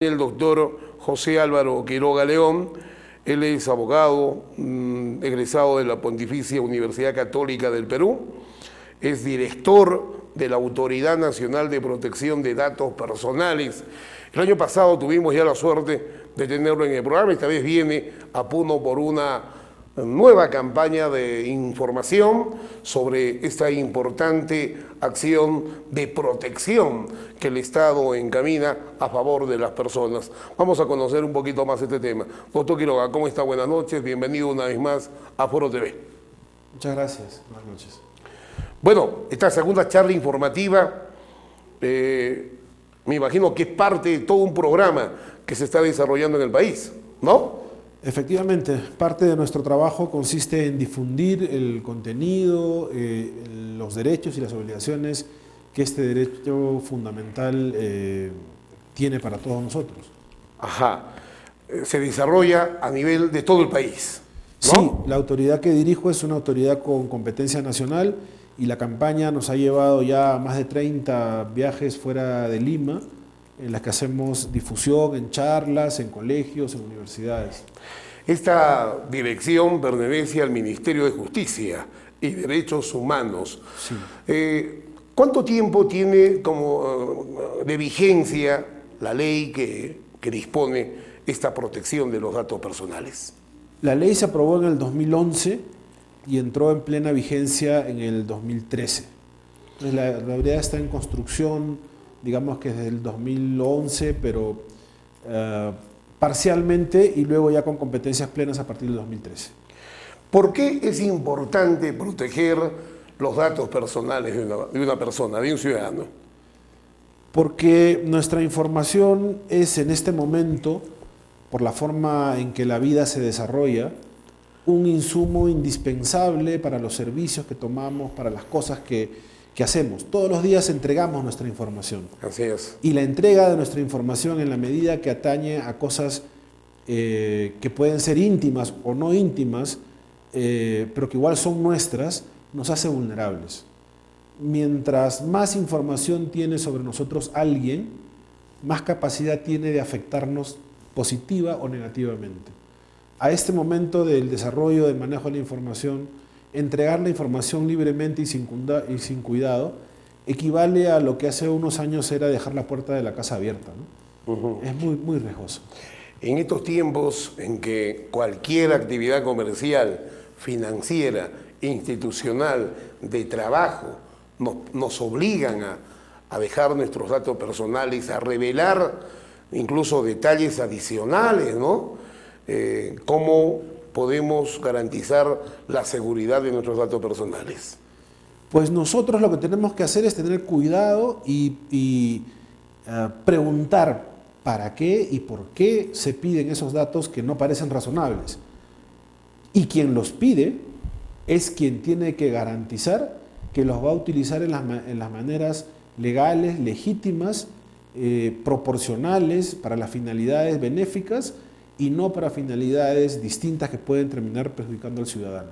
El doctor José Álvaro Quiroga León. Él es abogado, egresado de la Pontificia Universidad Católica del Perú, es director de la Autoridad Nacional de Protección de Datos Personales. El año pasado tuvimos ya la suerte de tenerlo en el programa, esta vez viene a Puno por una nueva campaña de información sobre esta importante acción de protección que el Estado encamina a favor de las personas. Vamos a conocer un poquito más este tema. Doctor Quiroga, ¿cómo está? Buenas noches, bienvenido una vez más a Foro TV. Muchas gracias, buenas noches. Bueno, esta segunda charla informativa, me imagino que es parte de todo un programa que se está desarrollando en el país, ¿no? Efectivamente, parte de nuestro trabajo consiste en difundir el contenido, los derechos y las obligaciones que este derecho fundamental tiene para todos nosotros. Ajá. Se desarrolla a nivel de todo el país, ¿no? Sí, la autoridad que dirijo es una autoridad con competencia nacional y la campaña nos ha llevado ya a más de 30 viajes fuera de Lima, en las que hacemos difusión en charlas, en colegios, en universidades. Esta dirección pertenece al Ministerio de Justicia y Derechos Humanos. Sí. ¿Cuánto tiempo tiene de vigencia la ley que dispone esta protección de los datos personales? La ley se aprobó en el 2011 y entró en plena vigencia en el 2013. Entonces la autoridad está en construcción, digamos que desde el 2011, pero parcialmente y luego ya con competencias plenas a partir del 2013. ¿Por qué es importante proteger los datos personales de una persona, de un ciudadano? Porque nuestra información es en este momento, por la forma en que la vida se desarrolla, un insumo indispensable para los servicios que tomamos, para las cosas que hacemos. Todos los días entregamos nuestra información. Así es. Y la entrega de nuestra información en la medida que atañe a cosas que pueden ser íntimas o no íntimas, pero que igual son nuestras, nos hace vulnerables. Mientras más información tiene sobre nosotros alguien, más capacidad tiene de afectarnos positiva o negativamente. A este momento del desarrollo del manejo de la información, entregar la información libremente y sin cuidado equivale a lo que hace unos años era dejar la puerta de la casa abierta, ¿no? Es muy, muy riesgoso. En estos tiempos en que cualquier actividad comercial, financiera, institucional, de trabajo, nos obligan a dejar nuestros datos personales, a revelar incluso detalles adicionales, ¿no? ¿Cómo podemos garantizar la seguridad de nuestros datos personales? Pues nosotros lo que tenemos que hacer es tener cuidado y preguntar para qué y por qué se piden esos datos que no parecen razonables. Y quien los pide es quien tiene que garantizar que los va a utilizar en las maneras legales, legítimas, proporcionales para las finalidades benéficas y no para finalidades distintas que pueden terminar perjudicando al ciudadano.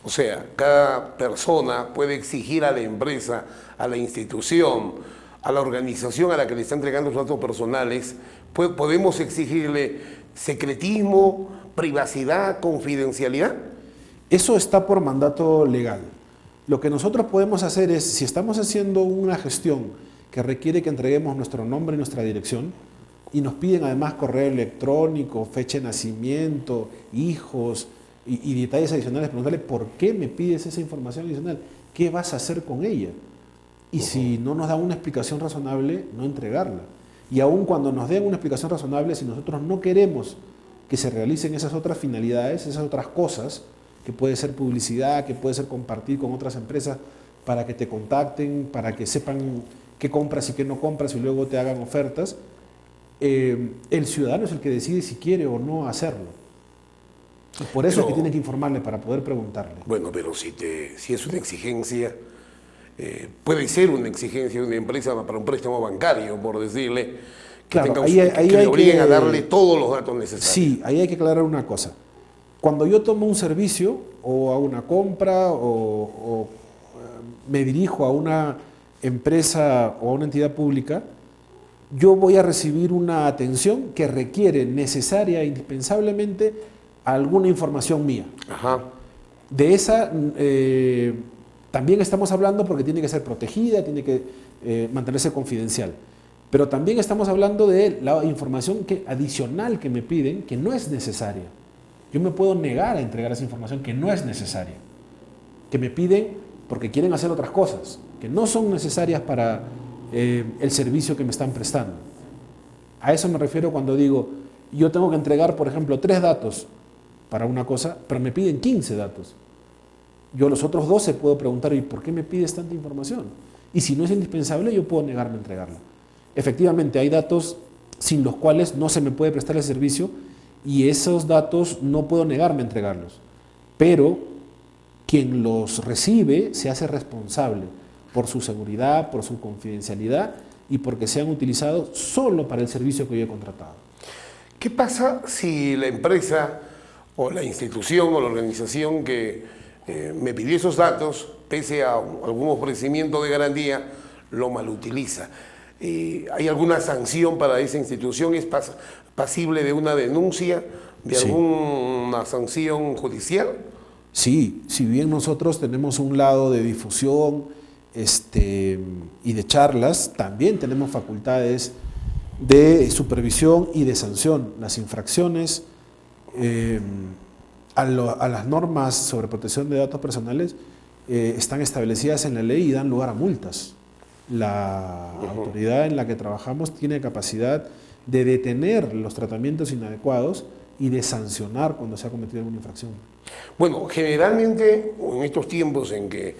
O sea, cada persona puede exigir a la empresa, a la institución, a la organización a la que le está entregando sus datos personales, podemos exigirle secretismo, privacidad, confidencialidad. Eso está por mandato legal. Lo que nosotros podemos hacer es, si estamos haciendo una gestión que requiere que entreguemos nuestro nombre y nuestra dirección, y nos piden además correo electrónico, fecha de nacimiento, hijos y detalles adicionales, preguntarle por qué me pides esa información adicional, qué vas a hacer con ella. Y si no nos dan una explicación razonable, no entregarla. Y aun cuando nos den una explicación razonable, si nosotros no queremos que se realicen esas otras finalidades, esas otras cosas, que puede ser publicidad, que puede ser compartir con otras empresas para que te contacten, para que sepan qué compras y qué no compras y luego te hagan ofertas, el ciudadano es el que decide si quiere o no hacerlo. Y por eso es que tiene que informarle para poder preguntarle. Bueno, pero si es una exigencia, puede ser una exigencia de una empresa para un préstamo bancario, por decirle, que, claro, que le obliguen a darle todos los datos necesarios. Sí, ahí hay que aclarar una cosa. Cuando yo tomo un servicio o hago una compra o me dirijo a una empresa o a una entidad pública, yo voy a recibir una atención que requiere necesaria e indispensablemente alguna información mía. Ajá. De esa también estamos hablando porque tiene que ser protegida, tiene que mantenerse confidencial. Pero también estamos hablando de la información adicional que me piden, que no es necesaria. Yo me puedo negar a entregar esa información que no es necesaria, que me piden porque quieren hacer otras cosas, que no son necesarias para el servicio que me están prestando. A eso me refiero cuando digo, yo tengo que entregar, por ejemplo, 3 datos para una cosa, pero me piden 15 datos. Yo los otros 12 puedo preguntar, ¿y por qué me pides tanta información? Y si no es indispensable, yo puedo negarme a entregarla. Efectivamente, hay datos sin los cuales no se me puede prestar el servicio y esos datos no puedo negarme a entregarlos. Pero quien los recibe se hace responsable por su seguridad, por su confidencialidad y porque sean utilizados solo para el servicio que yo he contratado. ¿Qué pasa si la empresa o la institución o la organización que me pidió esos datos, pese a algún ofrecimiento de garantía, lo malutiliza? ¿Hay alguna sanción para esa institución? ¿Es pasible de una denuncia, de alguna sanción judicial? Sí, si bien nosotros tenemos un lado de difusión y de charlas, también tenemos facultades de supervisión y de sanción. Las infracciones a las normas sobre protección de datos personales están establecidas en la ley y dan lugar a multas. La autoridad en la que trabajamos tiene capacidad de detener los tratamientos inadecuados y de sancionar cuando se ha cometido alguna infracción. Bueno, generalmente en estos tiempos en que,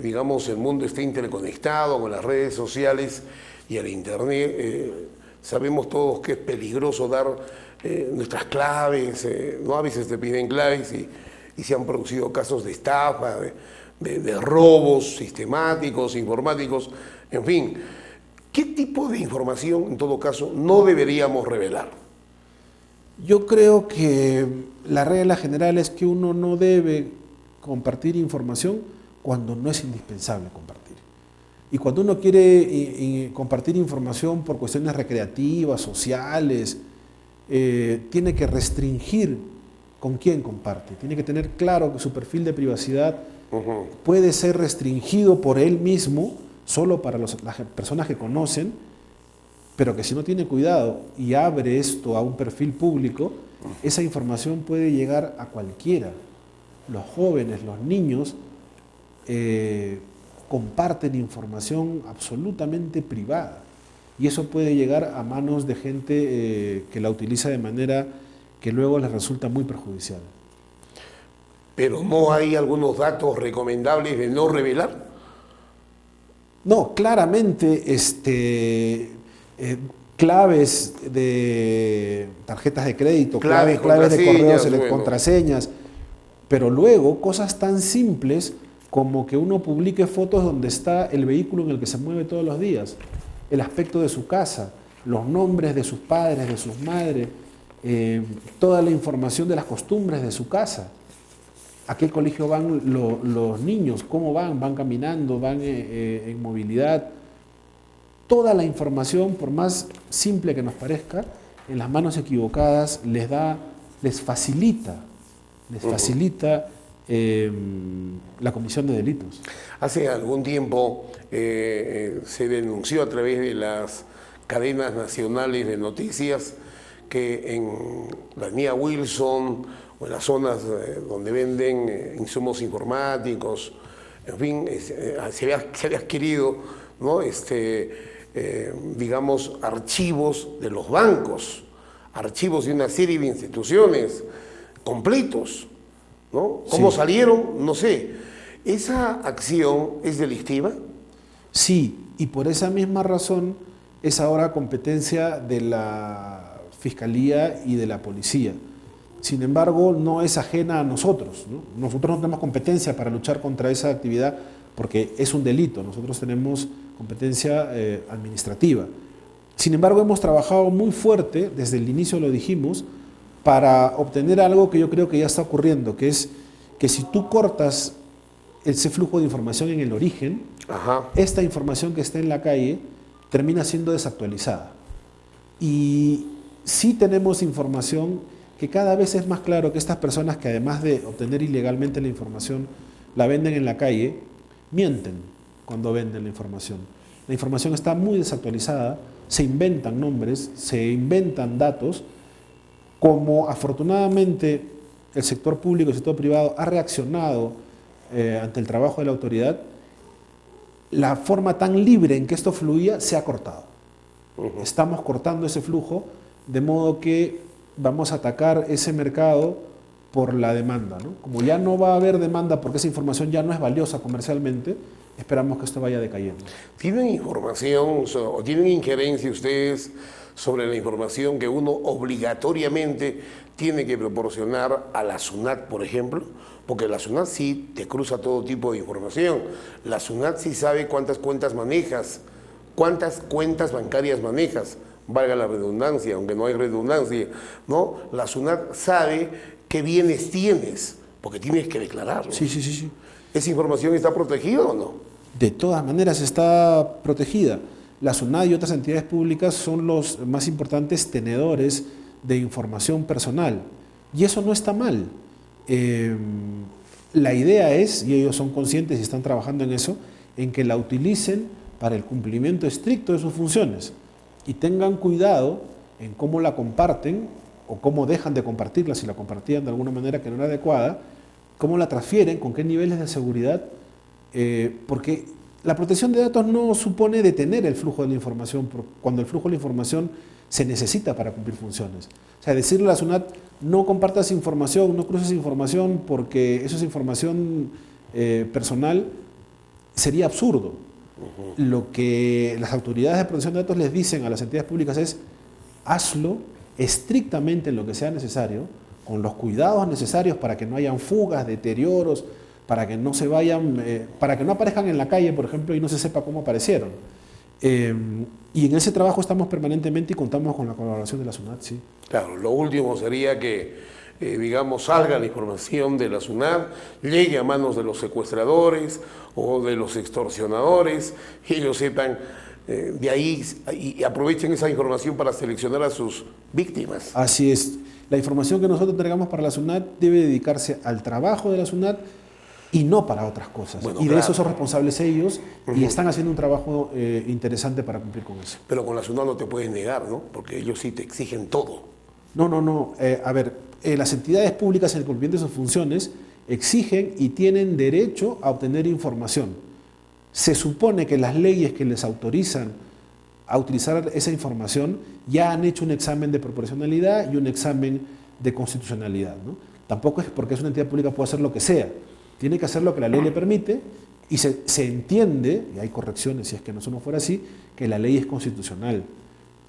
digamos, el mundo está interconectado con las redes sociales y el internet, sabemos todos que es peligroso dar nuestras claves, ¿no? A veces te piden claves y se han producido casos de estafa, de robos sistemáticos, informáticos, en fin. ¿Qué tipo de información, en todo caso, no deberíamos revelar? Yo creo que la regla general es que uno no debe compartir información cuando no es indispensable compartir. Y cuando uno quiere compartir información por cuestiones recreativas, sociales, tiene que restringir con quién comparte. Tiene que tener claro que su perfil de privacidad puede ser restringido por él mismo, solo para las personas que conocen, pero que si no tiene cuidado y abre esto a un perfil público, esa información puede llegar a cualquiera. Los jóvenes, los niños, comparten información absolutamente privada y eso puede llegar a manos de gente que la utiliza de manera que luego les resulta muy perjudicial. ¿Pero no hay algunos datos recomendables de no revelar? No, claramente claves de tarjetas de crédito, claves de correos, contraseñas, pero luego cosas tan simples como que uno publique fotos donde está el vehículo en el que se mueve todos los días, el aspecto de su casa, los nombres de sus padres, de sus madres, toda la información de las costumbres de su casa. ¿A qué colegio van los niños? ¿Cómo van? ¿Van caminando? ¿Van en movilidad? Toda la información, por más simple que nos parezca, en las manos equivocadas les facilita la comisión de delitos. Hace algún tiempo se denunció a través de las cadenas nacionales de noticias que en la Avenida Wilson o en las zonas donde venden insumos informáticos, en fin, se había adquirido, ¿no? Digamos, archivos de los bancos, archivos de una serie de instituciones completos, ¿no? ¿Cómo salieron? No sé. ¿Esa acción es delictiva? Sí, y por esa misma razón es ahora competencia de la Fiscalía y de la Policía. Sin embargo, no es ajena a nosotros, ¿no? Nosotros no tenemos competencia para luchar contra esa actividad porque es un delito. Nosotros tenemos competencia administrativa. Sin embargo, hemos trabajado muy fuerte, desde el inicio lo dijimos, para obtener algo que yo creo que ya está ocurriendo, que es que si tú cortas ese flujo de información en el origen, esta información que está en la calle termina siendo desactualizada. Y sí tenemos información que cada vez es más claro que estas personas que además de obtener ilegalmente la información, la venden en la calle, mienten cuando venden la información. La información está muy desactualizada, se inventan nombres, se inventan datos, como afortunadamente el sector público y el sector privado ha reaccionado ante el trabajo de la autoridad, la forma tan libre en que esto fluía se ha cortado. Estamos cortando ese flujo, de modo que vamos a atacar ese mercado por la demanda, ¿no? Como ya no va a haber demanda porque esa información ya no es valiosa comercialmente, esperamos que esto vaya decayendo. ¿Tienen información o tienen injerencia ustedes sobre la información que uno obligatoriamente tiene que proporcionar a la SUNAT, por ejemplo? Porque la SUNAT sí te cruza todo tipo de información. La SUNAT sí sabe cuántas cuentas manejas, cuántas cuentas bancarias manejas, valga la redundancia, aunque no hay redundancia, ¿no? La SUNAT sabe qué bienes tienes, porque tienes que declararlo. Sí, sí, sí, sí. ¿Esa información está protegida o no? De todas maneras está protegida. La SUNAT y otras entidades públicas son los más importantes tenedores de información personal. Y eso no está mal. La idea es, y ellos son conscientes y están trabajando en eso, en que la utilicen para el cumplimiento estricto de sus funciones y tengan cuidado en cómo la comparten o cómo dejan de compartirla, si la compartían de alguna manera que no era adecuada, cómo la transfieren, con qué niveles de seguridad, porque la protección de datos no supone detener el flujo de la información, cuando el flujo de la información se necesita para cumplir funciones. O sea, decirle a la SUNAT, no compartas información, no cruces información porque eso es información personal, sería absurdo. Lo que las autoridades de protección de datos les dicen a las entidades públicas es, hazlo estrictamente en lo que sea necesario, con los cuidados necesarios para que no hayan fugas, deterioros, para que no se vayan, para que no aparezcan en la calle, por ejemplo, y no se sepa cómo aparecieron. Y en ese trabajo estamos permanentemente y contamos con la colaboración de la SUNAT, sí. Claro, lo último sería que, digamos, salga la información de la SUNAT, llegue a manos de los secuestradores o de los extorsionadores, y ellos sepan de ahí y aprovechen esa información para seleccionar a sus víctimas. Así es. La información que nosotros entregamos para la SUNAT debe dedicarse al trabajo de la SUNAT y no para otras cosas. Bueno, y de claro, eso son responsables ellos y están haciendo un trabajo interesante para cumplir con eso. Pero con la SUNAT no te puedes negar, ¿no? Porque ellos sí te exigen todo. No. A ver, las entidades públicas en el cumplimiento de sus funciones exigen y tienen derecho a obtener información. Se supone que las leyes que les autorizan a utilizar esa información ya han hecho un examen de proporcionalidad y un examen de constitucionalidad, ¿no? Tampoco es porque es una entidad pública puede hacer lo que sea. Tiene que hacer lo que la ley le permite y se entiende, y hay correcciones si es que eso no fuera así, que la ley es constitucional.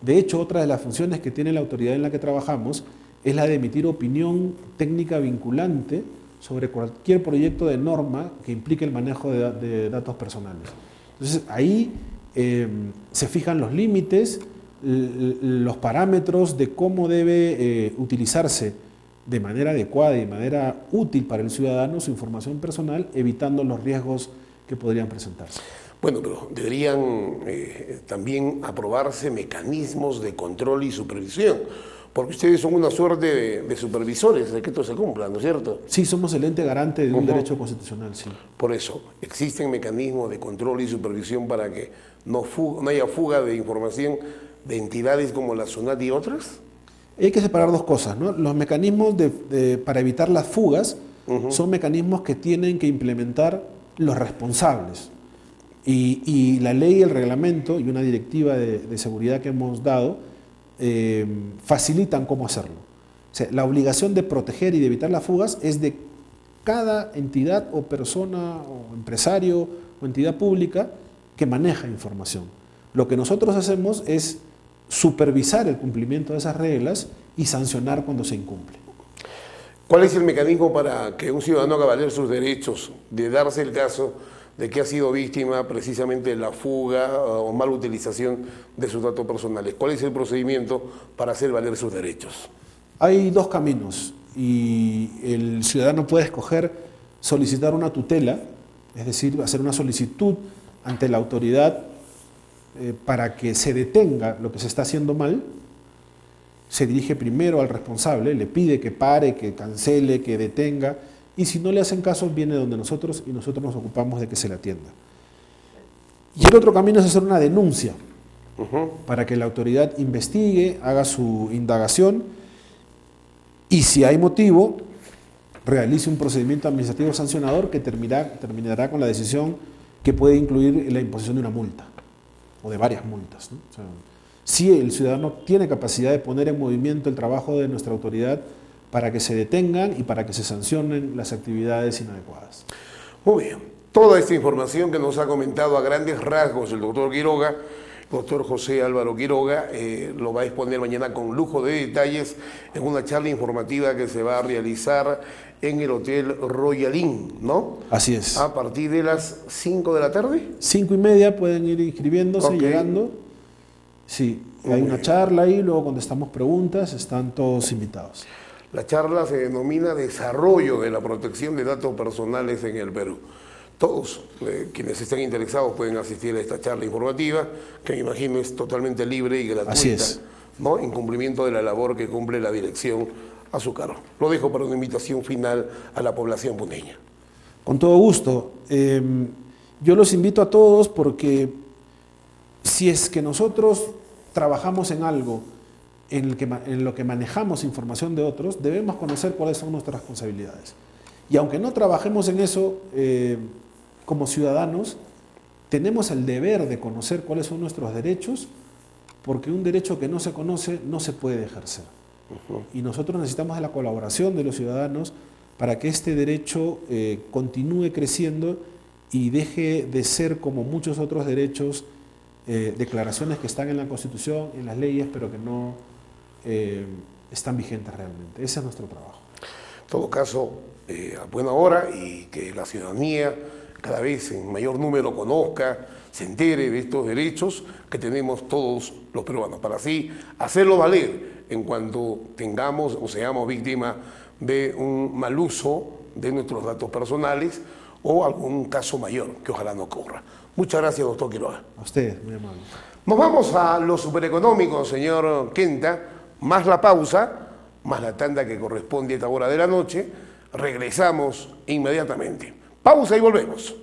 De hecho, otra de las funciones que tiene la autoridad en la que trabajamos es la de emitir opinión técnica vinculante sobre cualquier proyecto de norma que implique el manejo de datos personales. Entonces, ahí se fijan los límites, los parámetros de cómo debe utilizarse de manera adecuada y de manera útil para el ciudadano su información personal, evitando los riesgos que podrían presentarse. Bueno, pero deberían también aprobarse mecanismos de control y supervisión, porque ustedes son una suerte de supervisores de que esto se cumpla, ¿no es cierto? Sí, somos el ente garante de un derecho constitucional, sí. Por eso, ¿existen mecanismos de control y supervisión para que no haya fuga de información de entidades como la SUNAT y otras? Hay que separar dos cosas, ¿no? Los mecanismos para evitar las fugas son mecanismos que tienen que implementar los responsables. Y la ley, el reglamento y una directiva de seguridad que hemos dado facilitan cómo hacerlo. O sea, la obligación de proteger y de evitar las fugas es de cada entidad o persona o empresario o entidad pública que maneja información. Lo que nosotros hacemos es supervisar el cumplimiento de esas reglas y sancionar cuando se incumple. ¿Cuál es el mecanismo para que un ciudadano haga valer sus derechos, de darse el caso de que ha sido víctima precisamente de la fuga o mala utilización de sus datos personales? ¿Cuál es el procedimiento para hacer valer sus derechos? Hay dos caminos y el ciudadano puede escoger solicitar una tutela, es decir, hacer una solicitud ante la autoridad para que se detenga lo que se está haciendo mal, se dirige primero al responsable, le pide que pare, que cancele, que detenga, y si no le hacen caso, viene donde nosotros y nosotros nos ocupamos de que se le atienda. Y el otro camino es hacer una denuncia para que la autoridad investigue, haga su indagación y si hay motivo, realice un procedimiento administrativo sancionador que terminará con la decisión que puede incluir la imposición de una multa o de varias multas, ¿no? O sea, si el ciudadano tiene capacidad de poner en movimiento el trabajo de nuestra autoridad para que se detengan y para que se sancionen las actividades inadecuadas. Muy bien. Toda esta información que nos ha comentado a grandes rasgos el doctor Quiroga, doctor José Álvaro Quiroga, lo va a exponer mañana con lujo de detalles en una charla informativa que se va a realizar en el Hotel Royal Inn, ¿no? Así es. A partir de las 5 de la tarde. 5:30 pueden ir inscribiéndose, Ok. llegando. Sí, hay una charla ahí, luego contestamos preguntas, están todos invitados. La charla se denomina Desarrollo de la protección de datos personales en el Perú. Todos quienes estén interesados pueden asistir a esta charla informativa, que me imagino es totalmente libre y gratuita. Así es. ¿No? En cumplimiento de la labor que cumple la dirección a su cargo. Lo dejo para una invitación final a la población puneña. Con todo gusto. Yo los invito a todos porque si es que nosotros trabajamos en algo en lo que manejamos información de otros, debemos conocer cuáles son nuestras responsabilidades. Y aunque no trabajemos en eso, como ciudadanos, tenemos el deber de conocer cuáles son nuestros derechos, porque un derecho que no se conoce no se puede ejercer. Y nosotros necesitamos de la colaboración de los ciudadanos para que este derecho continúe creciendo y deje de ser como muchos otros derechos, declaraciones que están en la Constitución, en las leyes, pero que no están vigentes realmente. Ese es nuestro trabajo. En todo caso, a buena hora y que la ciudadanía cada vez en mayor número conozca, se entere de estos derechos que tenemos todos los peruanos, para así hacerlo valer en cuanto tengamos o seamos víctimas de un mal uso de nuestros datos personales o algún caso mayor que ojalá no ocurra. Muchas gracias, doctor Quiroga. A ustedes, muy amable. Nos vamos a lo supereconómico, señor Kenta, más la pausa, más la tanda que corresponde a esta hora de la noche. Regresamos inmediatamente. Pausa y volvemos.